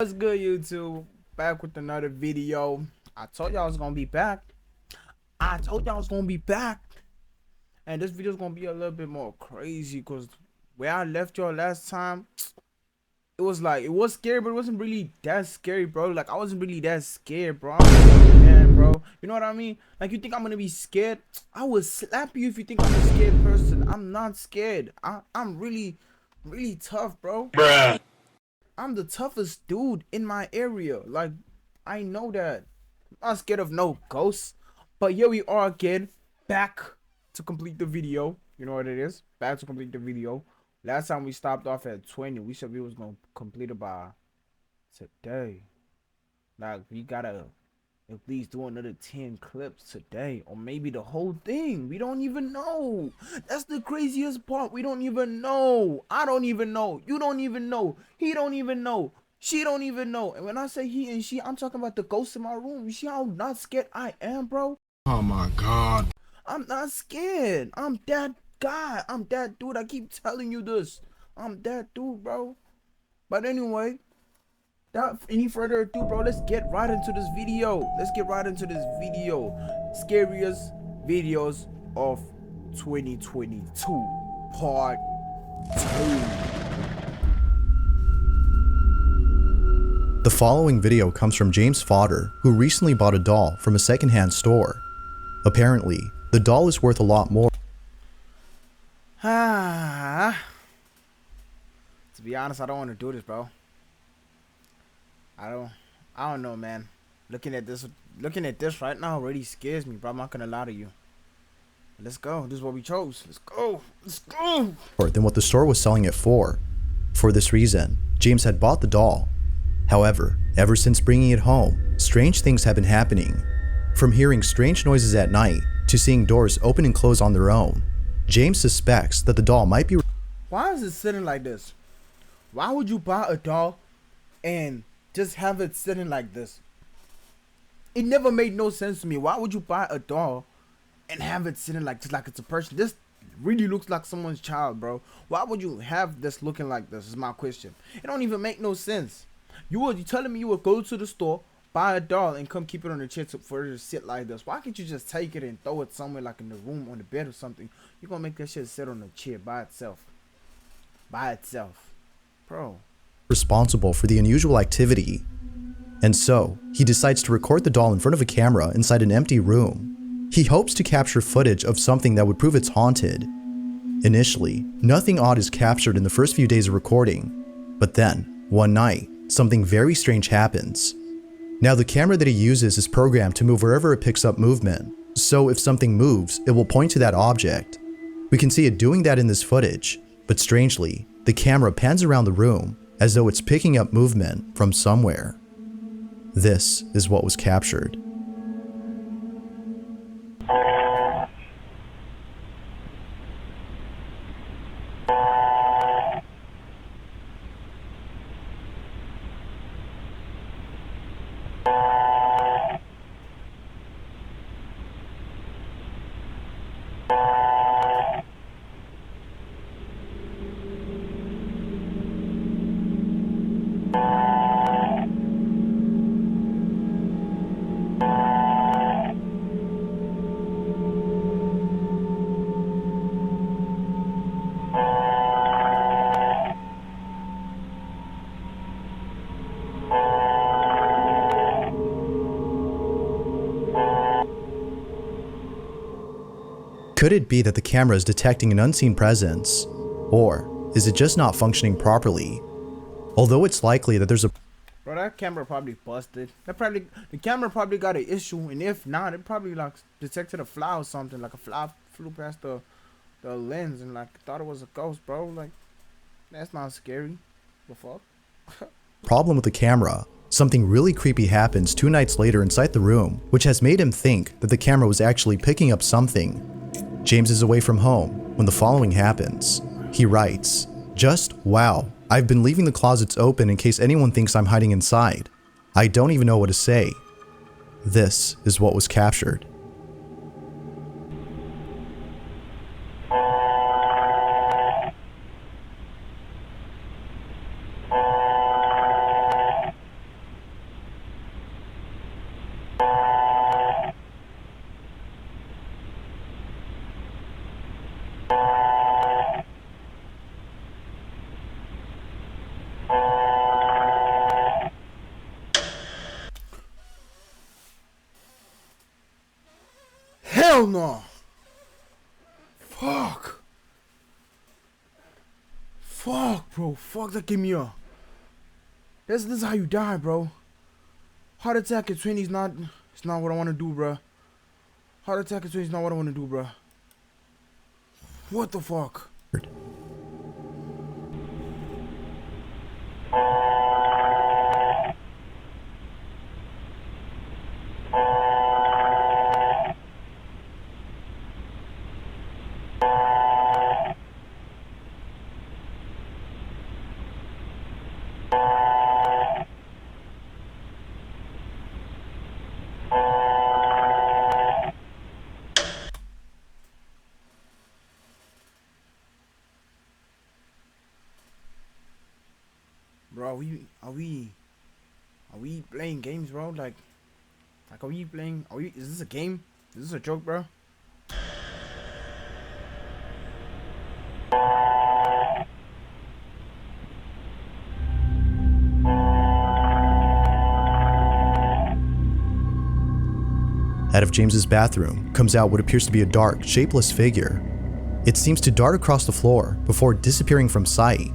What's good, YouTube? Back with another video. I told y'all I was gonna be back. And this video is gonna be a little bit more crazy because where I left y'all last time, it was scary, but it wasn't really that scary, bro. Like I wasn't really that scared, bro. Man, bro. You know what I mean? Like you think I'm gonna be scared? I would slap you if you think I'm a scared person. I'm not scared. I'm really tough, bro. Bruh. I'm the toughest dude in my area. Like, I know that. I'm not scared of no ghosts. But here we are again, back to complete the video. You know what it is? Back to complete the video. Last time we stopped off at 20. We said we was gonna complete it by today. Like, we gotta at least do another 10 clips today, or maybe the whole thing. We don't even know. That's the craziest part. We don't even know. I don't even know. You don't even know. He don't even know. She don't even know. And when I say he and she, I'm talking about the ghosts in my room. You see how not scared I am, bro? Oh my god. I'm not scared. I'm that guy. I'm that dude. I keep telling you this. I'm that dude, bro. But anyway, without any further ado, bro, let's get right into this video. Scariest videos of 2022, part 2. The following video comes from James Fodder, who recently bought a doll from a secondhand store. Apparently, the doll is worth a lot more. To be honest, I don't want to do this, bro. I don't know, man. Looking at this right now already scares me, bro. I'm not gonna lie to you. Let's go. This is what we chose. Let's go. Than what the store was selling it for. For this reason, James had bought the doll. However, ever since bringing it home, strange things have been happening. From hearing strange noises at night to seeing doors open and close on their own, James suspects that the doll might be. Why is it sitting like this? Why would you buy a doll and just have it sitting like this? It never made no sense to me. Why would you buy a doll and have it sitting like just like it's a person? This really looks like someone's child, bro. Why would you have this looking like this? Is my question. It don't even make no sense. You telling me you would go to the store, buy a doll, and come keep it on the chair for it to sit like this? Why can't you just take it and throw it somewhere like in the room, on the bed or something? You're gonna make that shit sit on the chair by itself. Bro. Responsible for the unusual activity. And so, he decides to record the doll in front of a camera inside an empty room. He hopes to capture footage of something that would prove it's haunted. Initially, nothing odd is captured in the first few days of recording. But then, one night, something very strange happens. Now the camera that he uses is programmed to move wherever it picks up movement. So if something moves, it will point to that object. We can see it doing that in this footage. But strangely, the camera pans around the room as though it's picking up movement from somewhere. This is what was captured. Could it be that the camera is detecting an unseen presence? Or is it just not functioning properly? Although it's likely that there's a Bro, that camera probably busted. The camera probably got an issue, and if not, it probably like detected a fly or something. Like a fly flew past the lens and like thought it was a ghost, bro. Like that's not scary. The fuck? problem with the camera. Something really creepy happens 2 nights later inside the room, which has made him think that the camera was actually picking up something. James is away from home when the following happens. He writes, "Just wow, I've been leaving the closets open in case anyone thinks I'm hiding inside. I don't even know what to say." This is what was captured. Hell no. Fuck. Fuck, bro. Fuck, that gave me a... This is how you die, bro. Heart attack at 20 is not... It's not what I want to do, bro. Heart attack at 20 is not what I want to do, bro. What the fuck? Bro, are we playing games, bro? Like are we playing? Is this a game? Is this a joke, bro? Out of James's bathroom comes out what appears to be a dark, shapeless figure. It seems to dart across the floor before disappearing from sight.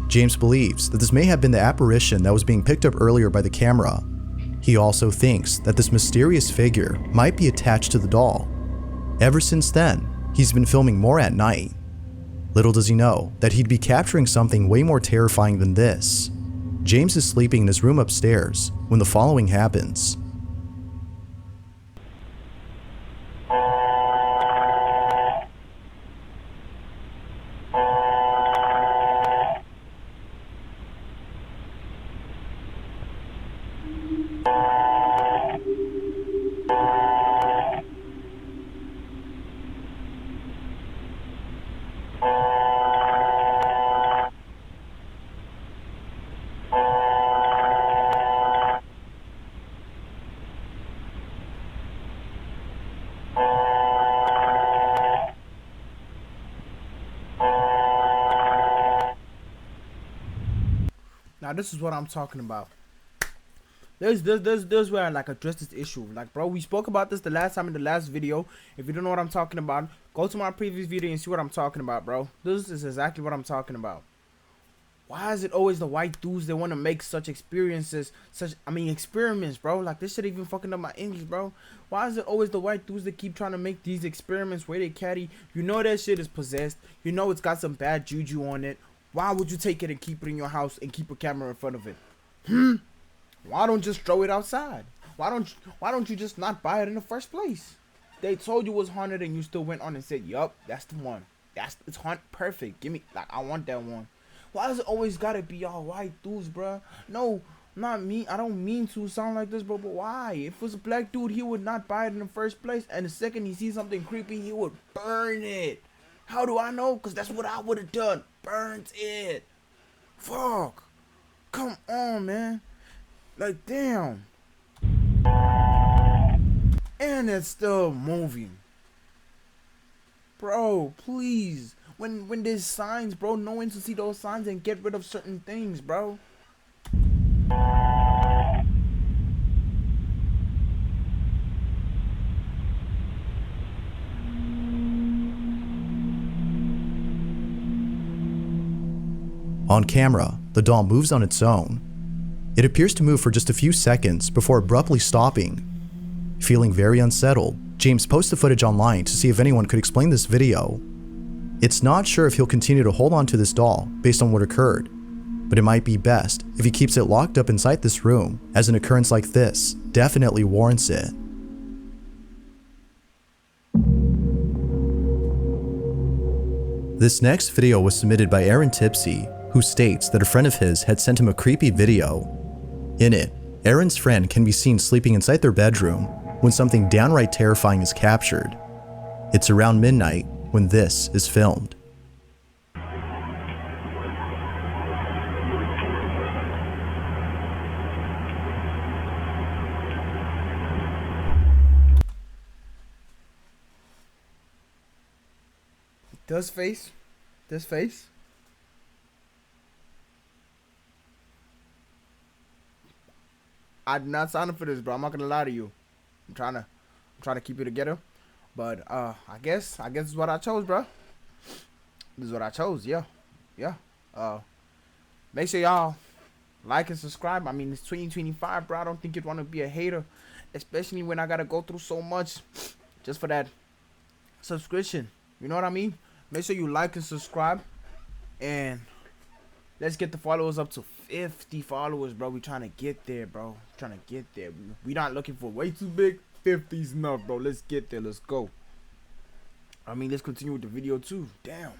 James believes that this may have been the apparition that was being picked up earlier by the camera. He also thinks that this mysterious figure might be attached to the doll. Ever since then, he's been filming more at night. Little does he know that he'd be capturing something way more terrifying than this. James is sleeping in his room upstairs when the following happens. Now this is what I'm talking about. There's where I like address this issue. Like, bro, we spoke about this the last time in the last video. If you don't know what I'm talking about, go to my previous video and see what I'm talking about, bro. This is exactly what I'm talking about. Why is it always the white dudes that want to make such experiences, experiments, bro? Like, this shit even fucking up my English, bro. Why is it always the white dudes that keep trying to make these experiments where they caddy? You know that shit is possessed. You know it's got some bad juju on it. Why would you take it and keep it in your house and keep a camera in front of it? Why don't you just throw it outside? Why don't you just not buy it in the first place? They told you it was haunted and you still went on and said, yup, that's the one. It's haunted, perfect. Give me, like, I want that one. Why does it always gotta be all white dudes, bruh? No, not me. I don't mean to sound like this, bro, but why? If it was a black dude, he would not buy it in the first place. And the second he sees something creepy, he would burn it. How do I know? Because that's what I would have done. Burnt it. Fuck. Come on, man. Like, damn. And it's still moving. Bro, please. When there's signs, bro, know when to see those signs and get rid of certain things, bro. On camera, the doll moves on its own. It appears to move for just a few seconds before abruptly stopping. Feeling very unsettled, James posts the footage online to see if anyone could explain this video. It's not sure if he'll continue to hold on to this doll based on what occurred, but it might be best if he keeps it locked up inside this room, as an occurrence like this definitely warrants it. This next video was submitted by Aaron Tipsy, who states that a friend of his had sent him a creepy video. In it, Aaron's friend can be seen sleeping inside their bedroom when something downright terrifying is captured. It's around midnight when this is filmed. This face. I'm not signing for this, bro. I'm not gonna lie to you. I'm trying to keep it together. But I guess it's what I chose, bro. This is what I chose. Yeah, yeah. Uh, make sure y'all like and subscribe. I mean, it's 2025, bro. I don't think you'd want to be a hater, especially when I gotta go through so much just for that subscription. You know what I mean? Make sure you like and subscribe, and let's get the followers up to 50 followers, bro. We trying to get there, bro. Trying to get there. We not looking for way too big. 50's enough, bro. Let's get there. Let's go. I mean, let's continue with the video too. Damn.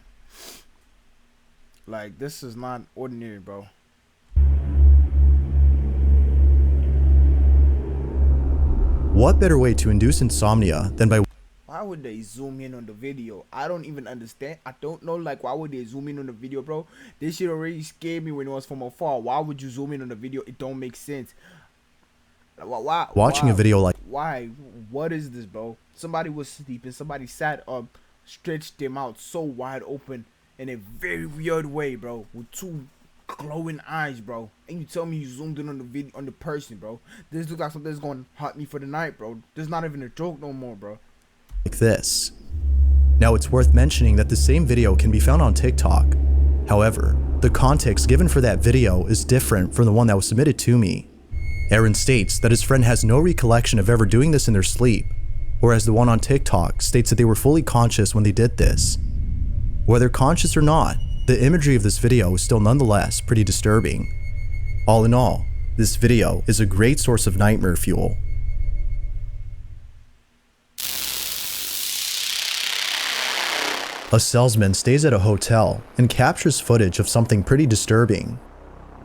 Like, this is not ordinary, bro. What better way to induce insomnia than by Why would they zoom in on the video? I don't even understand. I don't know, like, why would they zoom in on the video, bro? This shit already scared me when it was from afar. Why would you zoom in on the video? It don't make sense. Why? watching a video like Why? What is this, bro? Somebody was sleeping. Somebody sat up, stretched them out so wide open in a very weird way, bro. With two glowing eyes, bro. And you tell me you zoomed in on the video on the person, bro. This looks like something that's gonna haunt me for the night, bro. This is not even a joke no more, bro. this. Now it's worth mentioning that the same video can be found on TikTok. However, the context given for that video is different from the one that was submitted to me. Aaron states that his friend has no recollection of ever doing this in their sleep, whereas the one on TikTok states that they were fully conscious when they did this. Whether conscious or not, the imagery of this video is still nonetheless pretty disturbing. All in all, this video is a great source of nightmare fuel. A salesman stays at a hotel and captures footage of something pretty disturbing.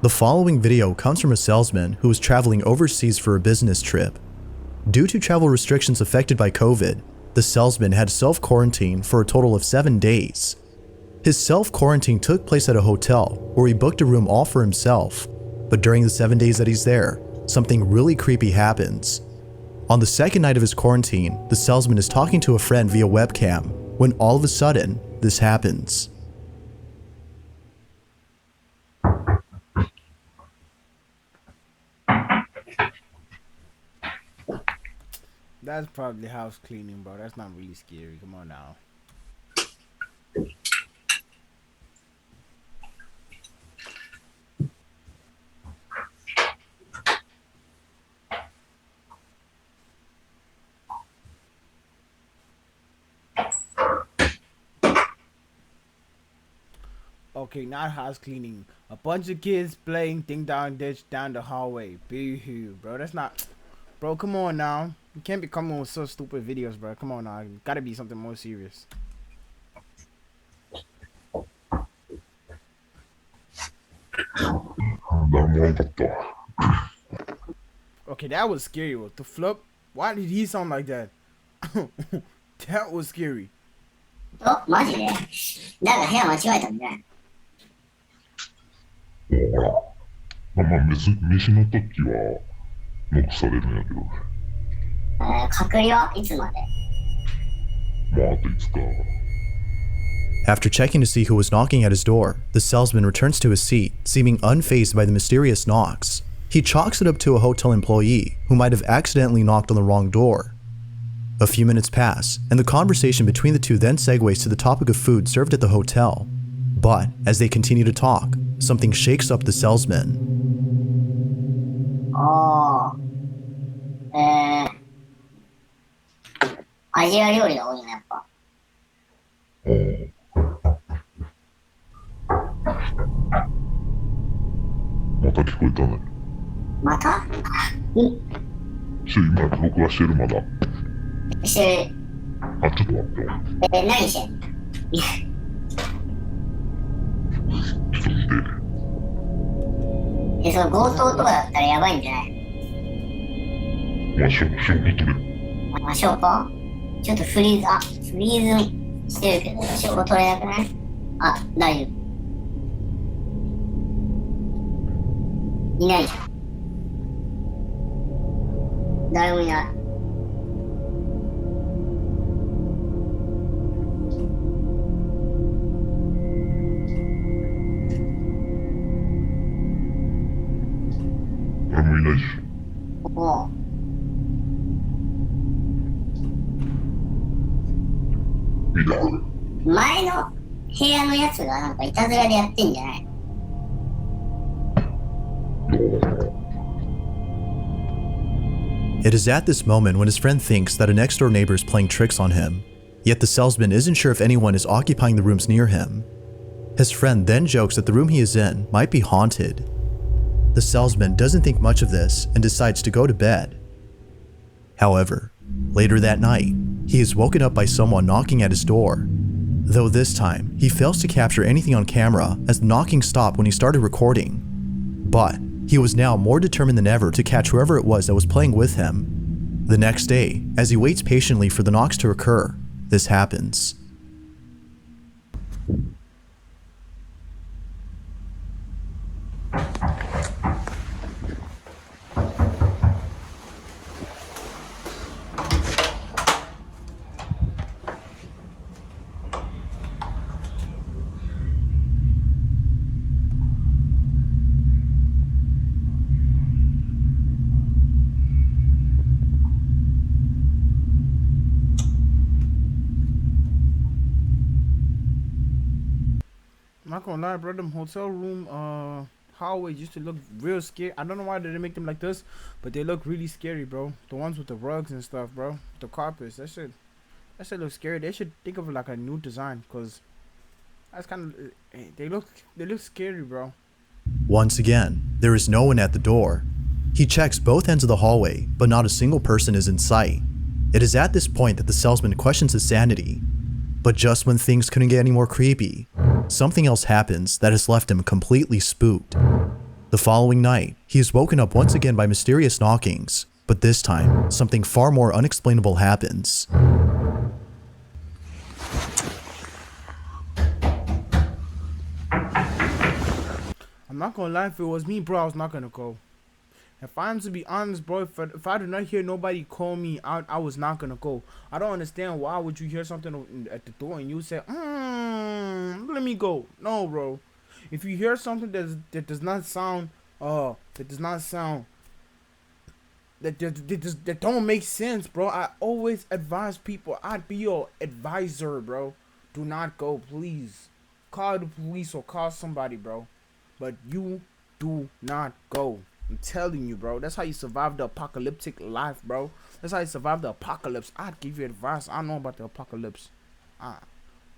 The following video comes from a salesman who was traveling overseas for a business trip. Due to travel restrictions affected by COVID, the salesman had self-quarantine for a total of 7 days. His self-quarantine took place at a hotel where he booked a room all for himself, but during the 7 days that he's there, something really creepy happens. On the second night of his quarantine, the salesman is talking to a friend via webcam when all of a sudden, this happens. That's probably house cleaning, bro. That's not really scary. Come on now. Okay, not house cleaning. A bunch of kids playing ding dong ditch down the hallway. Boo-hoo, bro. That's not... Bro, come on now. You can't be coming with such stupid videos, bro. Come on now. Gotta be something more serious. Okay, that was scary. What the flip? Why did he sound like that? That was scary. お、マジでなんか部屋間違えたんじゃない？ほら、まあ、飯の時はノックされるんやけどね。隔離はいつまで？まあ、あと5日。After checking to see who was knocking at his door, the salesman returns to his seat, seeming unfazed by the mysterious knocks. He chalks it up to a hotel employee who might have accidentally knocked on the wrong door. A few minutes pass, and the conversation between the two then segues to the topic of food served at the hotel. But as they continue to talk, something shakes up the salesman. おー。アジア料理が多いな、やっぱ。また聞こえたね。また？今録画してるまだ。してる。あ、ちょっと待ってよ。何してんの？ちょっと見て。その強盗とかだったらやばいんじゃない？まあ、証拠取れる。あ、証拠？ちょっとフリーズしてるけど、証拠取れなくない？あ、大丈夫。いないじゃん。誰もいない。誰もいないし。おう。見た。前の部屋のやつがなんかいたずらでやってんじゃない？どう？ It is at this moment when his friend thinks that a next-door neighbor is playing tricks on him, yet the salesman isn't sure if anyone is occupying the rooms near him. His friend then jokes that the room he is in might be haunted. The salesman doesn't think much of this and decides to go to bed. However, later that night, he is woken up by someone knocking at his door. Though this time, he fails to capture anything on camera as the knocking stopped when he started recording. But he was now more determined than ever to catch whoever it was that was playing with him. The next day, as he waits patiently for the knocks to occur, this happens. I'm not gonna lie, bro. Them hotel room hallways used to look real scary. I don't know why they didn't make them like this, but they look really scary, bro. The ones with the rugs and stuff, bro. The carpets. That shit looks scary. They should think of like a new design, cause that's kind of they look scary, bro. Once again, there is no one at the door. He checks both ends of the hallway, but not a single person is in sight. It is at this point that the salesman questions his sanity. But just when things couldn't get any more creepy, something else happens that has left him completely spooked. The following night, he is woken up once again by mysterious knockings, but this time, something far more unexplainable happens. I'm not gonna lie, if it was me, bro, I was not gonna go. If I'm to be honest, bro, if I did not hear nobody call me out, I was not gonna go. I don't understand why would you hear something at the door and you say, let me go. No, bro. If you hear something that does not sound, that don't make sense, bro, I always advise people. I'd be your advisor, bro. Do not go, please. Call the police or call somebody, bro. But you do not go. I'm telling you, bro. That's how you survive the apocalyptic life, bro. That's how you survive the apocalypse. I'd give you advice. I know about the apocalypse.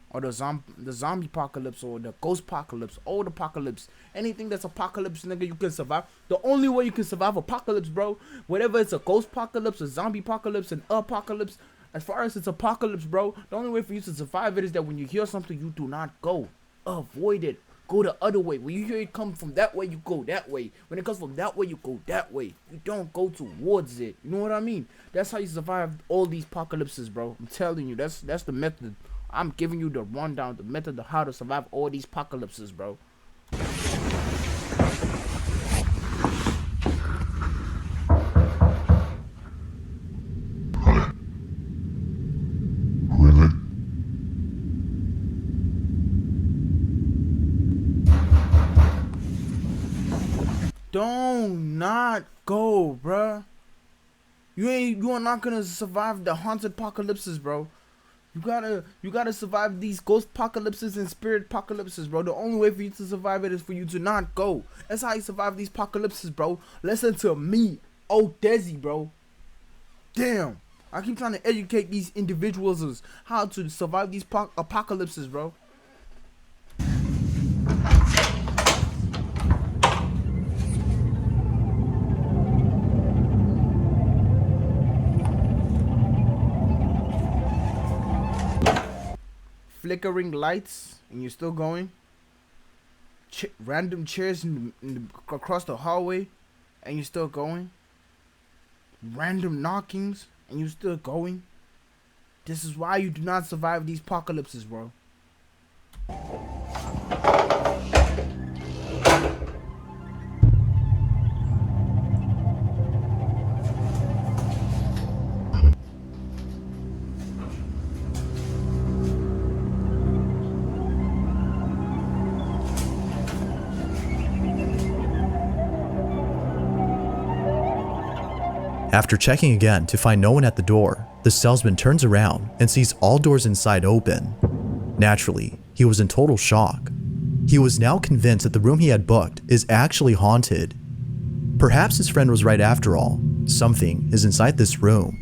Or the zombie apocalypse, or the ghost apocalypse, old apocalypse. Anything that's apocalypse, nigga, you can survive. The only way you can survive apocalypse, bro, whatever it's a ghost apocalypse, a zombie apocalypse, an apocalypse, as far as it's apocalypse, bro, the only way for you to survive it is that when you hear something, you do not go. Avoid it. Go the other way. When you hear it come from that way, you go that way. When it comes from that way, you go that way. You don't go towards it. You know what I mean? That's how you survive all these apocalypses, bro. I'm telling you, that's the method. I'm giving you the rundown, the method of how to survive all these apocalypses, bro. Really? Don't not go, bruh. You are not gonna survive the haunted apocalypses, bro. You gotta survive these ghost apocalypses and spirit apocalypses, bro. The only way for you to survive it is for you to not go. That's how you survive these apocalypses, bro. Listen to me, oh Desi, bro. Damn, I keep trying to educate these individuals as how to survive these apocalypses, bro. Flickering lights and you're still going. Random chairs across the hallway and you're still going. Random knockings and you're still going. This is why you do not survive these apocalypses, bro. After checking again to find no one at the door, The salesman turns around and sees all doors inside open. Naturally, he was in total shock. He was now convinced that the room he had booked is actually haunted. Perhaps his friend was right after all. Something is inside this room.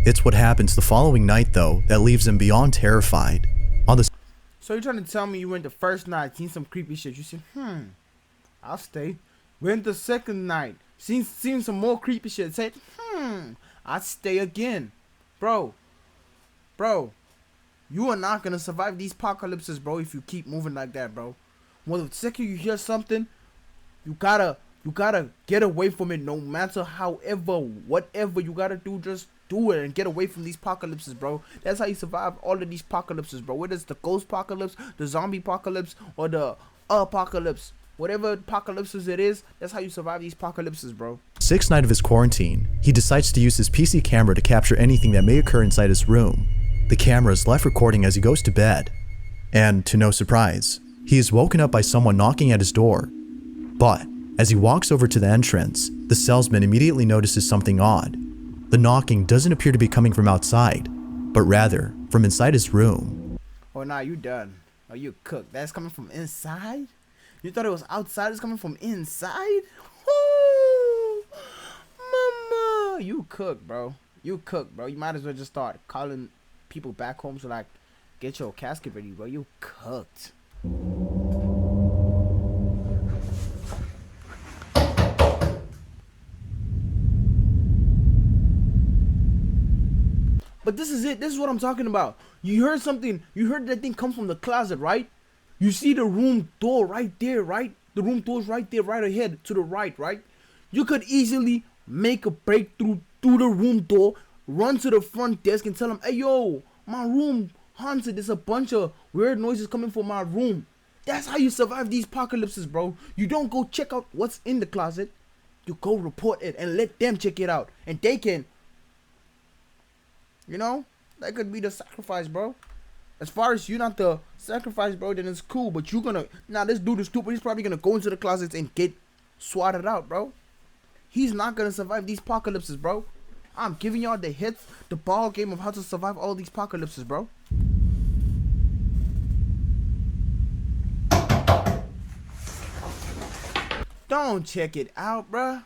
It's what happens the following night though that leaves him beyond terrified. So you're trying to tell me you went the first night, seen some creepy shit. You said, I'll stay. Went the second night, seen some more creepy shit. Said, I'll stay again. Bro, you are not gonna survive these apocalypses, bro, if you keep moving like that, bro. Well, the second you hear something, you gotta get away from it, no matter whatever you gotta do, just do it and get away from these apocalypses, bro. That's how you survive all of these apocalypses, bro. Whether it's the ghost apocalypse, the zombie apocalypse, or the apocalypse. Whatever apocalypses it is, that's how you survive these apocalypses, bro. Sixth night of his quarantine, he decides to use his PC camera to capture anything that may occur inside his room. The camera is left recording as he goes to bed. And to no surprise, he is woken up by someone knocking at his door. But as he walks over to the entrance, the salesman immediately notices something odd. The knocking doesn't appear to be coming from outside, but rather from inside his room. Oh, nah, you done. Oh, you cooked. That's coming from inside? You thought it was outside? It's coming from inside? Woo! Mama! You cooked, bro. You cooked, bro. You might as well just start calling people back home to, like, get your casket ready, bro. You cooked. But this is it. This is what I'm talking about. You heard something. You heard that thing come from the closet, right? You see the room door right there, right? The room door's right there, right ahead, to the right, right? You could easily make a breakthrough through the room door, run to the front desk and tell them, hey, yo, my room haunted. There's a bunch of weird noises coming from my room. That's how you survive these apocalypses, bro. You don't go check out what's in the closet. You go report it and let them check it out. And they can... You know, that could be the sacrifice, bro. As far as you're not the sacrifice, bro, then it's cool. But you're gonna... Nah, this dude is stupid. He's probably gonna go into the closets and get swatted out, bro. He's not gonna survive these apocalypses, bro. I'm giving y'all the hits, the ball game of how to survive all these apocalypses, bro. Don't check it out, bro.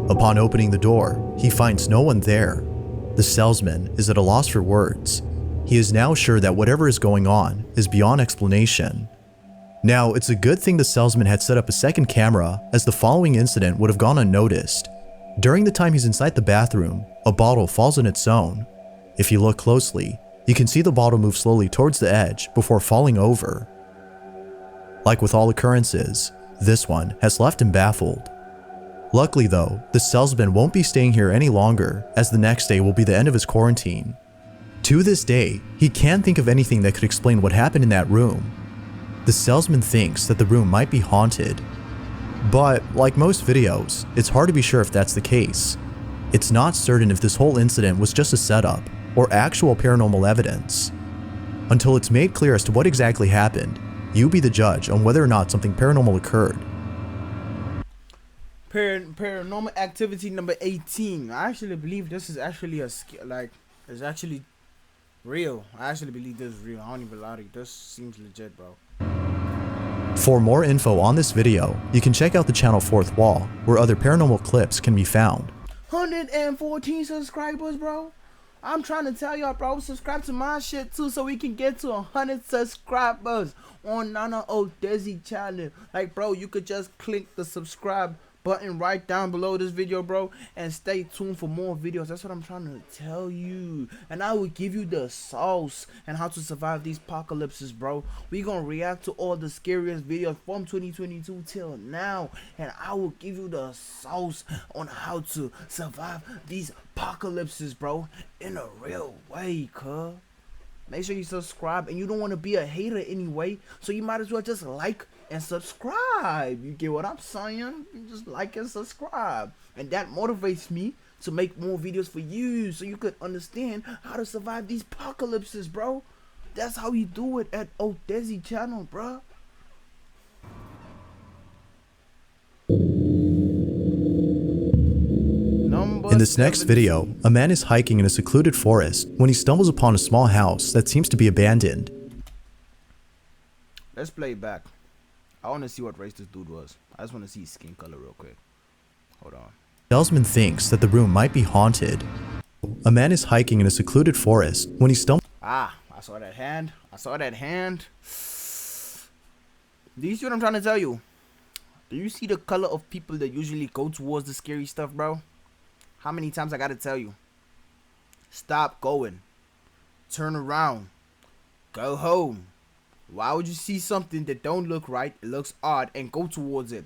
Upon opening the door, he finds no one there. The salesman is at a loss for words. He is now sure that whatever is going on is beyond explanation. Now, it's a good thing the salesman had set up a second camera, as the following incident would have gone unnoticed. During the time he's inside the bathroom, a bottle falls on its own. If you look closely, you can see the bottle move slowly towards the edge before falling over. Like with all occurrences, this one has left him baffled. Luckily though, the salesman won't be staying here any longer, as the next day will be the end of his quarantine. To this day, he can't think of anything that could explain what happened in that room. The salesman thinks that the room might be haunted. But, like most videos, it's hard to be sure if that's the case. It's not certain if this whole incident was just a setup, or actual paranormal evidence. Until it's made clear as to what exactly happened, you be the judge on whether or not something paranormal occurred. Paranormal activity number 18. I actually believe this is actually it's actually real. I actually believe this is real. I don't even lie to you. This seems legit, bro. For more info on this video, you can check out the channel Fourth Wall, where other paranormal clips can be found. 114 subscribers, bro. I'm trying to tell y'all, bro, subscribe to my shit too so we can get to 100 subscribers on Nana O Desi channel. Like, bro, you could just click the subscribe button right down below this video, bro, and stay tuned for more videos. That's what I'm trying to tell you, and I will give you the sauce and how to survive these apocalypses, bro. We gonna react to all the scariest videos from 2022 till now, and I will give you the sauce on how to survive these apocalypses, bro, in a real way, cuz. Make sure you subscribe, and you don't want to be a hater anyway, so you might as well just like and subscribe. You get what I'm saying? You just like and subscribe, and that motivates me to make more videos for you, so you could understand how to survive these apocalypses, bro. That's how you do it at Odesi channel, bro. In this next video, a man is hiking in a secluded forest when he stumbles upon a small house that seems to be abandoned. Let's play it back. I want to see what race this dude was. I just want to see his skin color real quick. Hold on. The salesman thinks that the room might be haunted. A man is hiking in a secluded forest when he stumbles. Ah, I saw that hand. I saw that hand. Do you see what I'm trying to tell you? Do you see the color of people that usually go towards the scary stuff, bro? How many times I gotta tell you? Stop going. Turn around. Go home. Why would you see something that don't look right, it looks odd, and go towards it?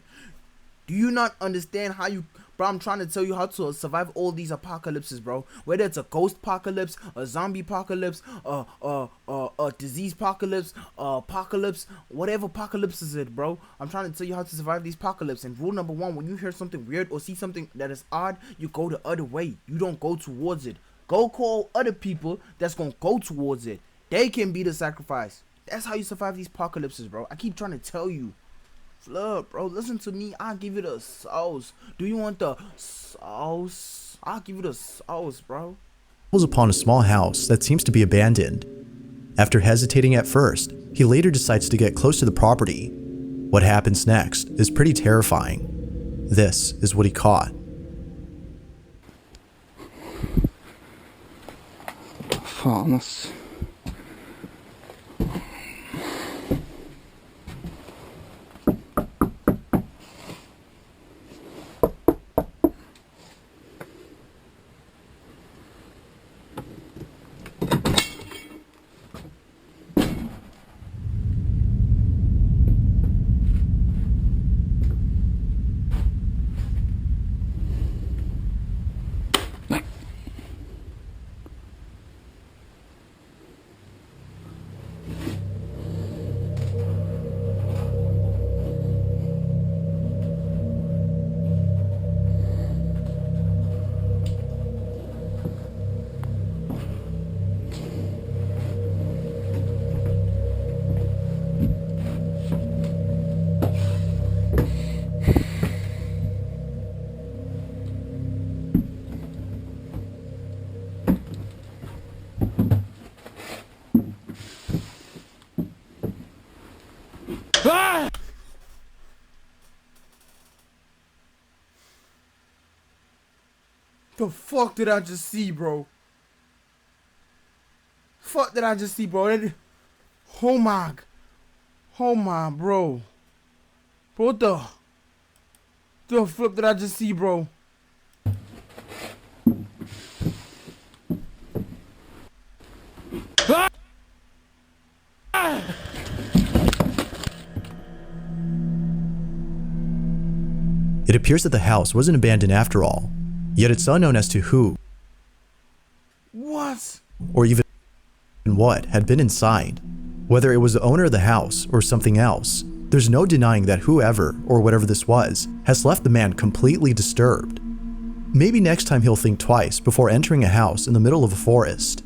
Do you not understand how you... Bro, I'm trying to tell you how to survive all these apocalypses, bro. Whether it's a ghost apocalypse, a zombie apocalypse, a disease apocalypse, apocalypse, whatever apocalypse is it, bro. I'm trying to tell you how to survive these apocalypses. And rule number one, when you hear something weird or see something that is odd, you go the other way. You don't go towards it. Go call other people that's gonna go towards it. They can be the sacrifice. That's how you survive these apocalypses, bro. I keep trying to tell you. Look, bro, listen to me. I'll give you the sauce. Do you want the sauce? I'll give you the sauce, bro. Stumbles upon a small house that seems to be abandoned. After hesitating at first, he later decides to get close to the property. What happens next is pretty terrifying. This is what he caught. Faen, Ah! The fuck did I just see, bro? Fuck did I just see, bro? Oh my, bro. Bro, what the flip did I just see, bro? Ah! Ah! It appears that the house wasn't abandoned after all, yet it's unknown as to who What? or even what had been inside. Whether it was the owner of the house or something else, there's no denying that whoever or whatever this was has left the man completely disturbed. Maybe next time he'll think twice before entering a house in the middle of a forest.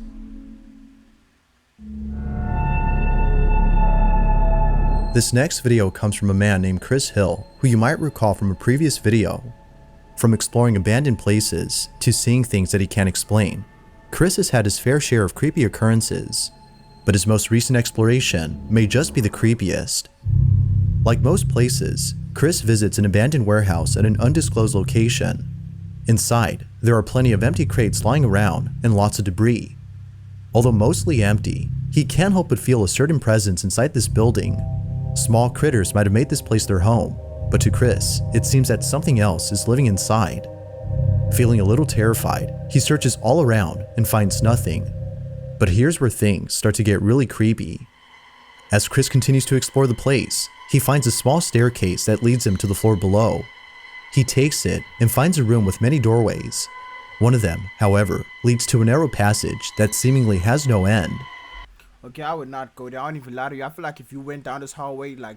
This next video comes from a man named Chris Hill, who you might recall from a previous video. From exploring abandoned places to seeing things that he can't explain, Chris has had his fair share of creepy occurrences, but his most recent exploration may just be the creepiest. Like most places, Chris visits an abandoned warehouse at an undisclosed location. Inside, there are plenty of empty crates lying around and lots of debris. Although mostly empty, he can't help but feel a certain presence inside this building. Small critters might have made this place their home, but to Chris, it seems that something else is living inside. Feeling a little terrified, he searches all around and finds nothing. But here's where things start to get really creepy. As Chris continues to explore the place, he finds a small staircase that leads him to the floor below. He takes it and finds a room with many doorways. One of them, however, leads to a narrow passage that seemingly has no end. Okay, I would not go there. I don't even lie to you. I feel like if you went down this hallway, like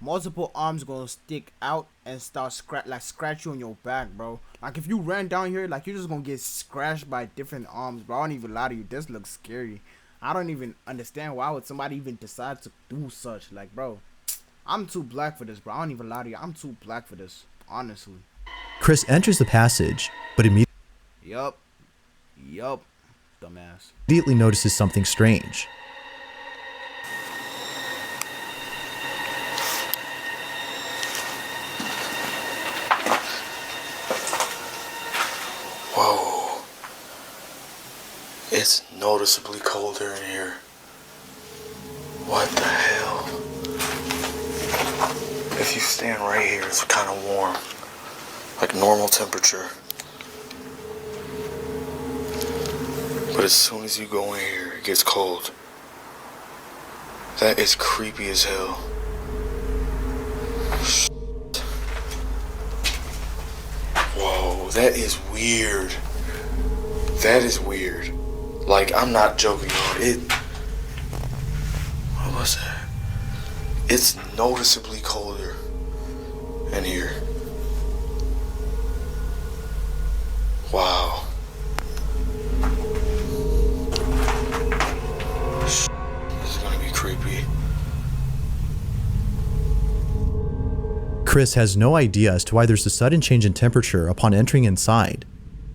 multiple arms gonna stick out and start scratch you on your back, bro. Like if you ran down here, like you're just gonna get scratched by different arms, bro. I don't even lie to you. This looks scary. I don't even understand why would somebody even decide to do such. Like, bro, I'm too black for this, bro. I don't even lie to you. I'm too black for this, honestly. Chris enters the passage, but Yup. Yup. Dumbass. immediately notices something strange. Whoa. It's noticeably colder in here. What the hell? If you stand right here, it's kind of warm. Like normal temperature. But as soon as you go in here, it gets cold. That is creepy as hell. Whoa, that is weird. That is weird. Like, I'm not joking on it. What was that? It's noticeably colder in here. Wow. This is gonna be creepy. Chris has no idea as to why there's a sudden change in temperature upon entering inside.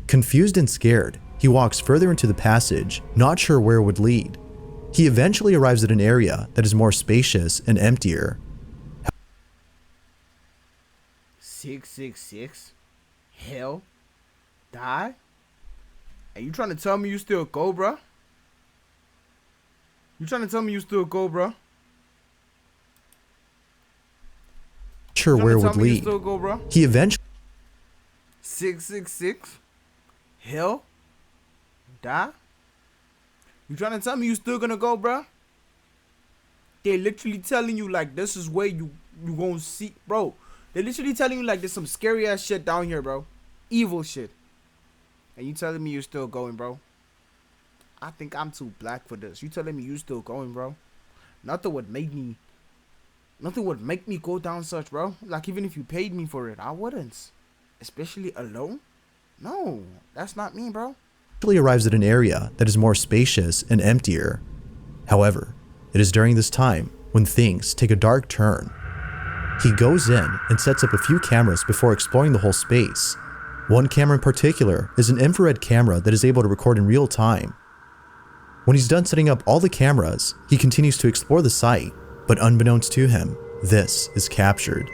Confused and scared, he walks further into the passage, not sure where it would lead. He eventually arrives at an area that is more spacious and emptier. 666? Hell? Die? And you trying to tell me you still go, bruh? You trying to tell me you still go, bruh? Sure where it would You lead. still go, bruh? He eventually 666? Hell? Die? You trying to tell me you still gonna go, bruh? They're literally telling you like this is where you gonna see, bro. They're literally telling you like there's some scary ass shit down here, bro. Evil shit. And you telling me you're still going, bro? I think I'm too black for this. You telling me you still going, bro? Nothing would make me go down such, bro. Like even if you paid me for it, I wouldn't. Especially alone? No, that's not me, bro. arrives at an area that is more spacious and emptier. However, it is during this time when things take a dark turn. He goes in and sets up a few cameras before exploring the whole space. One camera in particular is an infrared camera that is able to record in real time. When he's done setting up all the cameras, he continues to explore the site, but unbeknownst to him, this is captured.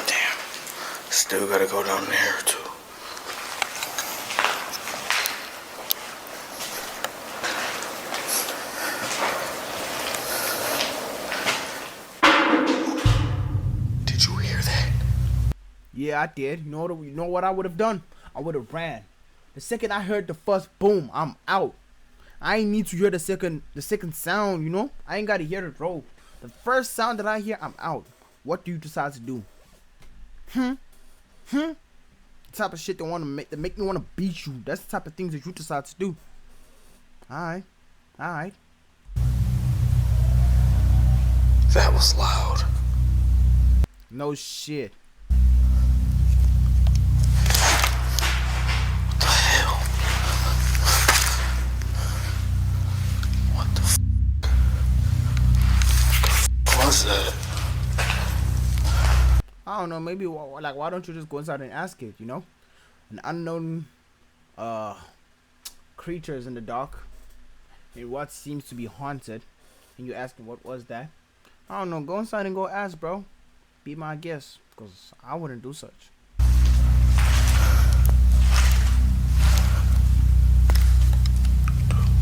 Damn. Still gotta go down there too. Did you hear that? Yeah, I did. You know what I would have done? I would have ran. The second I heard the first boom, I'm out. I ain't need to hear the second sound, you know? I ain't gotta hear the roll. The first sound that I hear, I'm out. What do you decide to do? The type of shit that make me wanna beat you. That's the type of things that you decide to do. Alright. Alright. That was loud. No shit. What the hell? What the f*** was that? I don't know, maybe like why don't you just go inside and ask it, you know? An unknown creatures in the dark in what seems to be haunted, and you asking what was that? I don't know, go inside and go ask, bro. Be my guest, because I wouldn't do such.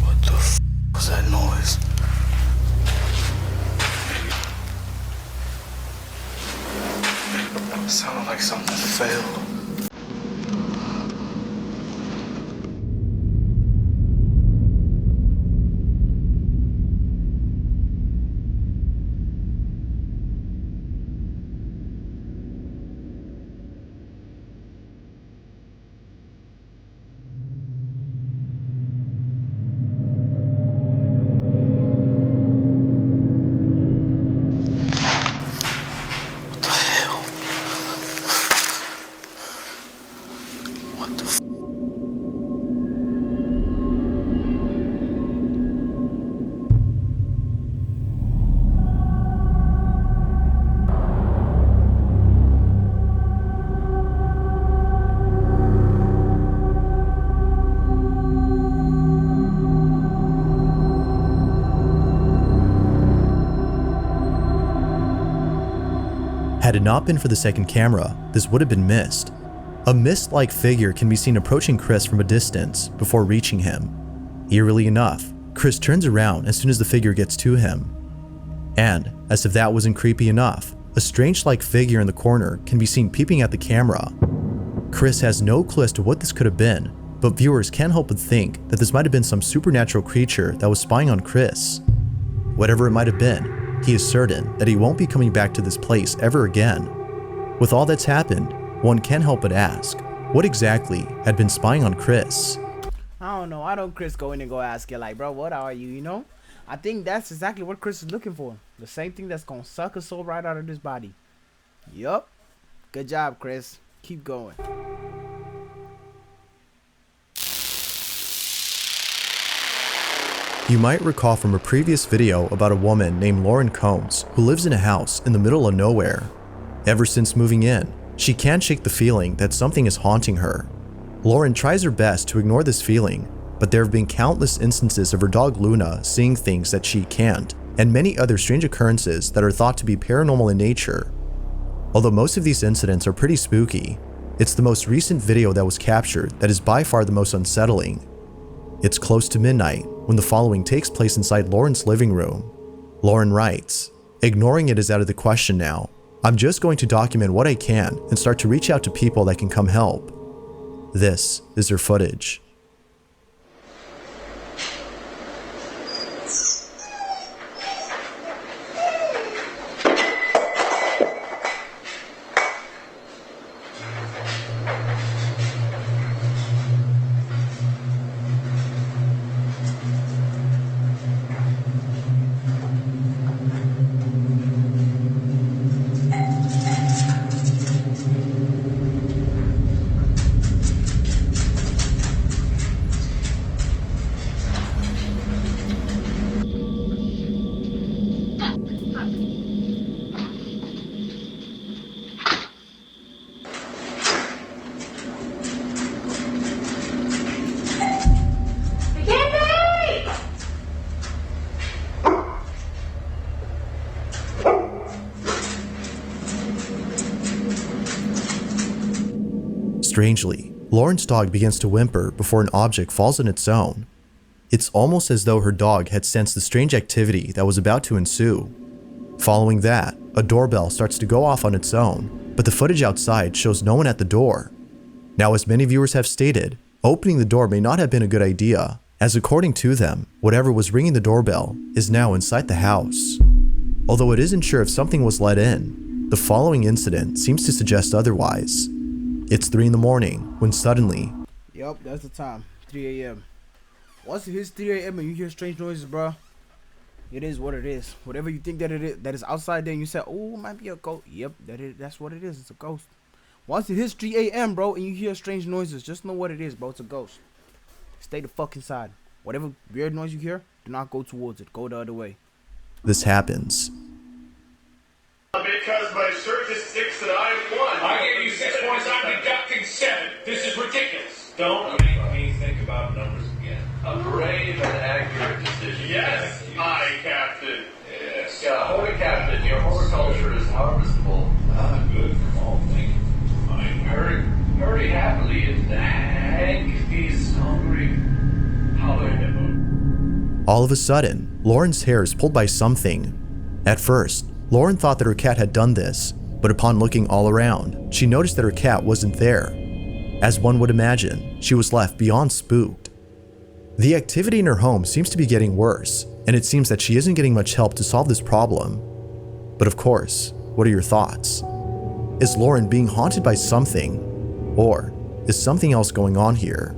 What the f*** was that noise? It sounded like something fell. What the f? Had it not been for the second camera, this would have been missed. A mist-like figure can be seen approaching Chris from a distance before reaching him. Eerily enough, Chris turns around as soon as the figure gets to him. And, as if that wasn't creepy enough, a strange-like figure in the corner can be seen peeping at the camera. Chris has no clue as to what this could have been, but viewers can't help but think that this might have been some supernatural creature that was spying on Chris. Whatever it might have been, he is certain that he won't be coming back to this place ever again. With all that's happened, one can't help but ask, what exactly had been spying on Chris? I don't know. I don't Chris go in and go ask you like, bro, what are you, you know? I think that's exactly what Chris is looking for. The same thing that's gonna suck a soul right out of this body. Yup. Good job, Chris. Keep going. You might recall from a previous video about a woman named Lauren Combs who lives in a house in the middle of nowhere. Ever since moving in, she can't shake the feeling that something is haunting her. Lauren tries her best to ignore this feeling, but there have been countless instances of her dog Luna seeing things that she can't, and many other strange occurrences that are thought to be paranormal in nature. Although most of these incidents are pretty spooky, it's the most recent video that was captured that is by far the most unsettling. It's close to midnight when the following takes place inside Lauren's living room. Lauren writes, "Ignoring it is out of the question now. I'm just going to document what I can and start to reach out to people that can come help." This is her footage. Strangely, Lauren's dog begins to whimper before an object falls on its own. It's almost as though her dog had sensed the strange activity that was about to ensue. Following that, a doorbell starts to go off on its own, but the footage outside shows no one at the door. Now, as many viewers have stated, opening the door may not have been a good idea, as according to them, whatever was ringing the doorbell is now inside the house. Although it isn't sure if something was let in, the following incident seems to suggest otherwise. It's 3 in the morning when suddenly, Yup, that's the time. 3 a.m. Once it hits 3 a.m. and you hear strange noises, bro, it is what it is. Whatever you think that it is, that is outside there, and you say, "Oh, it might be a ghost." Yep, that's what it is. It's a ghost. Once it hits 3 a.m., bro, and you hear strange noises, just know what it is, bro. It's a ghost. Stay the fuck inside. Whatever weird noise you hear, do not go towards it. Go the other way. this happens. Because my search is 6 and I am 1. I give you 6 points, I'm deducting 7. This is ridiculous. Don't make me think about numbers again. a brave and accurate decision. Yes, I, Captain. Yes. Holy Captain, your horticulture is harvestable. Ah, good. Come on, thank you. Fine. Hurry happily, and Hank is hungry. Hallelujah. All of a sudden, Lauren's hair is pulled by something. At first, Lauren thought that her cat had done this, but upon looking all around, she noticed that her cat wasn't there. As one would imagine, she was left beyond spooked. The activity in her home seems to be getting worse, and it seems that she isn't getting much help to solve this problem. But of course, what are your thoughts? Is Lauren being haunted by something? Or is something else going on here?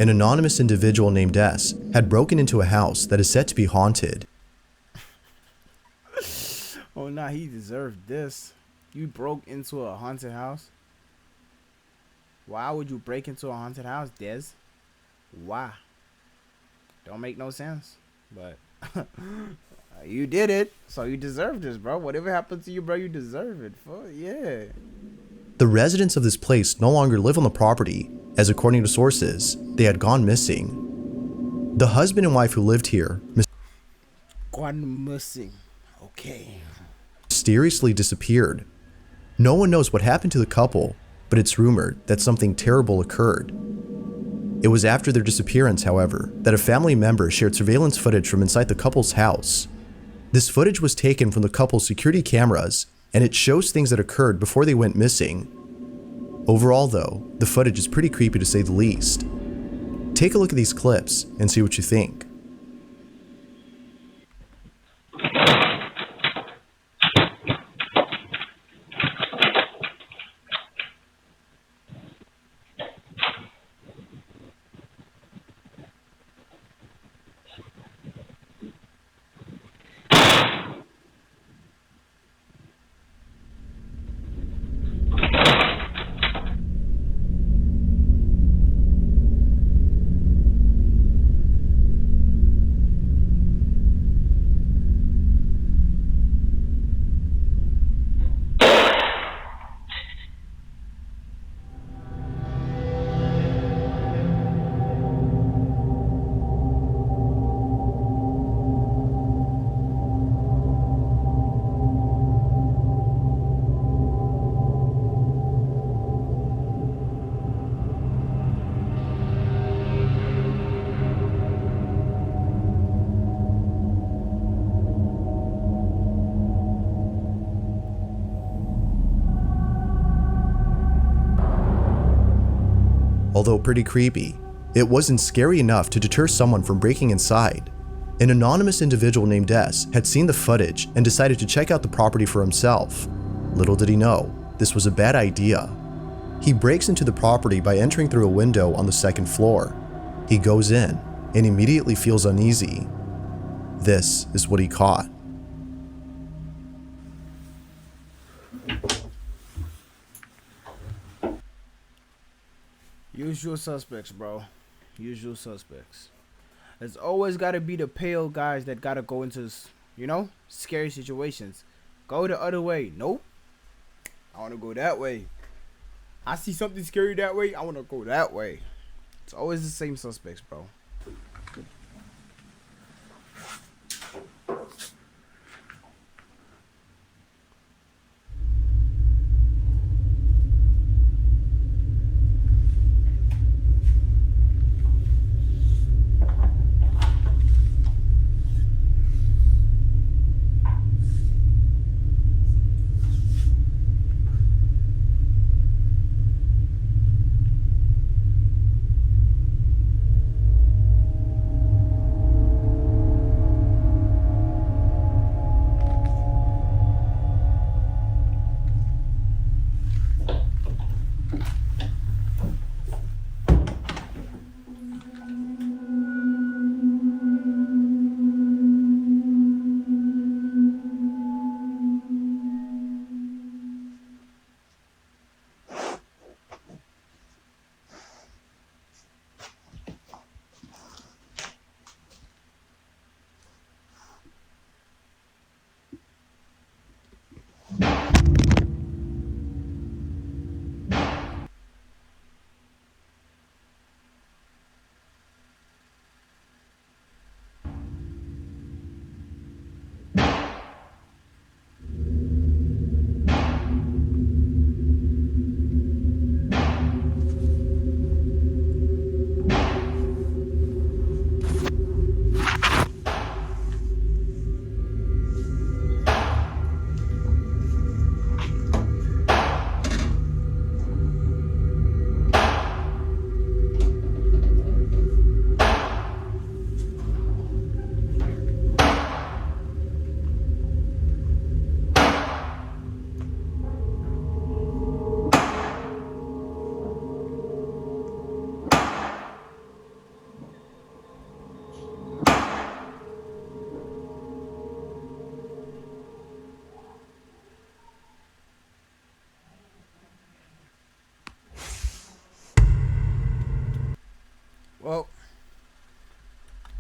An anonymous individual named S had broken into a house that is said to be haunted. Oh, nice. Nah, he deserved this. You broke into a haunted house. Why would you break into a haunted house, Des? Why? Don't make no sense. But you did it, so you deserve this, bro. Whatever happened to you, bro, you deserve it. Yeah. The residents of this place no longer live on the property, as according to sources, they had gone missing. The husband and wife who lived here Gone missing. Okay. mysteriously disappeared. No one knows what happened to the couple, but it's rumored that something terrible occurred. It was after their disappearance, however, that a family member shared surveillance footage from inside the couple's house. This footage was taken from the couple's security cameras, and it shows things that occurred before they went missing. Overall, though, the footage is pretty creepy to say the least. Take a look at these clips and see what you think. Although pretty creepy, it wasn't scary enough to deter someone from breaking inside. An anonymous individual named S had seen the footage and decided to check out the property for himself. Little did he know, this was a bad idea. He breaks into the property by entering through a window on the second floor. He goes in and immediately feels uneasy. This is what he caught. Usual suspects, bro. Usual suspects. There's always got to be the pale guys that got to go into, scary situations. Go the other way. Nope. I want to go that way. I see something scary that way. I want to go that way. It's always the same suspects, bro.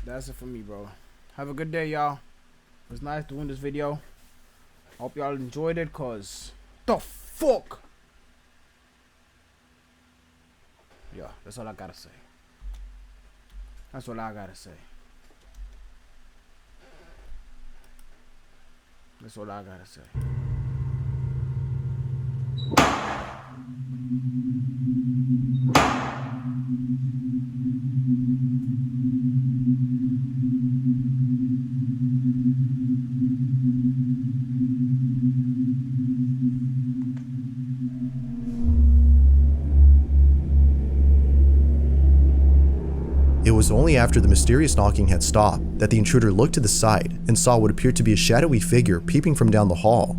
That's it for me, bro. Have a good day, y'all. It was nice doing this video. Hope y'all enjoyed it, cause the fuck. Yeah, that's all I gotta say. That's all I gotta say. That's all I gotta say. It was only after the mysterious knocking had stopped that the intruder looked to the side and saw what appeared to be a shadowy figure peeping from down the hall.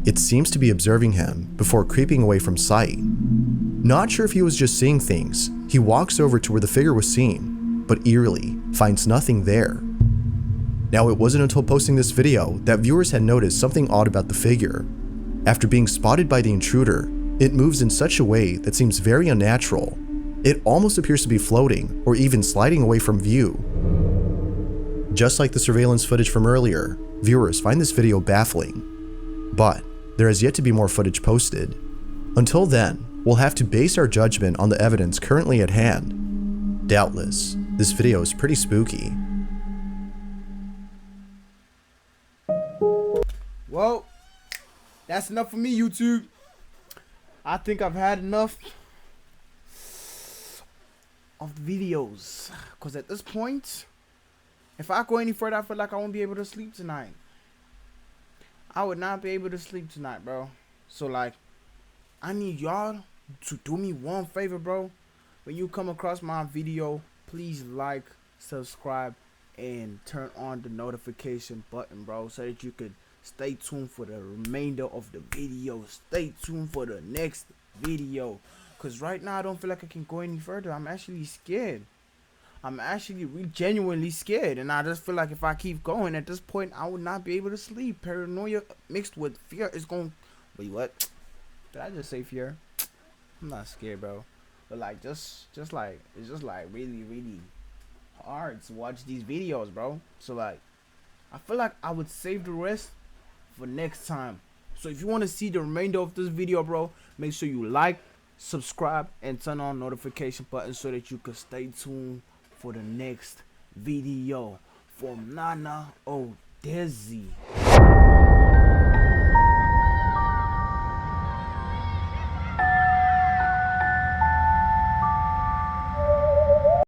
It seems to be observing him before creeping away from sight. Not sure if he was just seeing things, he walks over to where the figure was seen, but eerily finds nothing there. Now, it wasn't until posting this video that viewers had noticed something odd about the figure. After being spotted by the intruder, it moves in such a way that seems very unnatural. It almost appears to be floating or even sliding away from view. Just like the surveillance footage from earlier, viewers find this video baffling. But there has yet to be more footage posted. Until then, we'll have to base our judgment on the evidence currently at hand. Doubtless, this video is pretty spooky. Well, that's enough for me, YouTube. I think I've had enough of the videos, because at this point, if I go any further, I feel like I won't be able to sleep tonight. I would not be able to sleep tonight, bro. So like, I need y'all to do me one favor, bro. When you come across my video, please like, subscribe, and turn on the notification button, bro, so that you could stay tuned for the remainder of the video. Stay tuned for the next video. Because right now, I don't feel like I can go any further. I'm actually scared. I'm actually genuinely scared. And I just feel like if I keep going at this point, I would not be able to sleep. Paranoia mixed with fear is going... Wait, what? Did I just say fear? I'm not scared, bro. But like, just like, it's just like really, really hard to watch these videos, bro. So like, I feel like I would save the rest for next time. So if you want to see the remainder of this video, bro, make sure you like, subscribe, and turn on notification button so that you can stay tuned for the next video from Nana Odezi.